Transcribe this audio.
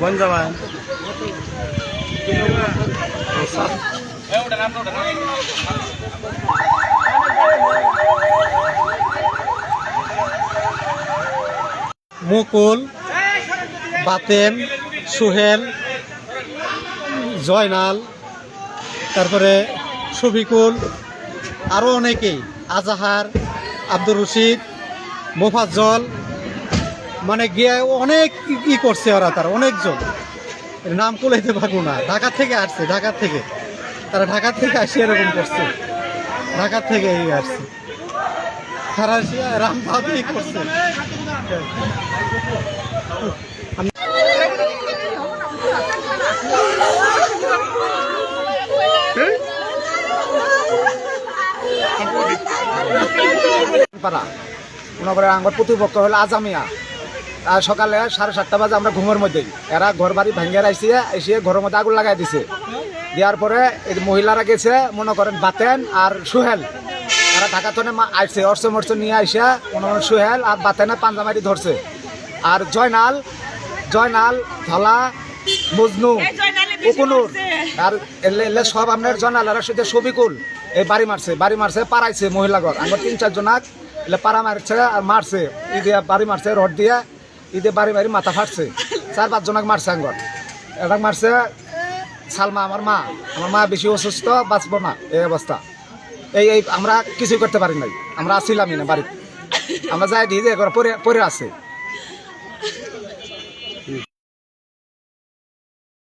বনজামান মুকুল, বাতেন, সোহেল, জয়নাল, তারপরে শফিকুল, আরও অনেকেই, আজাহার, আব্দুর রশিদ, মোফাজ্জল, মানে গিয়ে অনেক ই করছে ওরা, তারা অনেকজন নাম কুলাইতে পারবো না। ঢাকা থেকে আসছে, ঢাকা থেকে তারা ঢাকা থেকে আসে এরকম করছে, ঢাকা থেকে এই আসছে, তারা রামভাবেই করছে। মনে করে আমার প্রতিপক্ষ হলো আজামিয়া। আর সকালে 7:30 বাজে আমরা ঘুমের মধ্যেই এরা ঘর বাড়ি ভেঙে এসে ঘরের মধ্যে আগুন লাগাই দিছে। দেওয়ার পরে এই মহিলারা গেছে মনে করেন বাতেন আর সোহেল, এরা ঢাকা থেকে আসছে অর্থ মর্চ নিয়ে আইসা মনে করেন সোহেল আর বাতেনে পাঞ্জামারি ধরছে। আর জয়নাল, ধলা, মজনু, উকুনুর আর এলে সব আপনার জয়নালের সাথে শফিকুল এই বাড়ি মারছে পাড়াইছে মহিলাগর। আমার 3-4 জনাক এলে পাড়া মারছে আর মারছে, ঈদে বাড়ি মারছে রড দিয়া, ঈদে বাড়ি মাথা ফাটছে। 4-5 জনাক মারছে আঙ্গর। এটা মারছে সালমা, আমার মা বেশি অসুস্থ, বাঁচবো না এই অবস্থা। এই আমরা কিছুই করতে পারি নাই, আমরা আসছিলামই না বাড়িতে, আমরা যাই দিয়ে পরে আছে।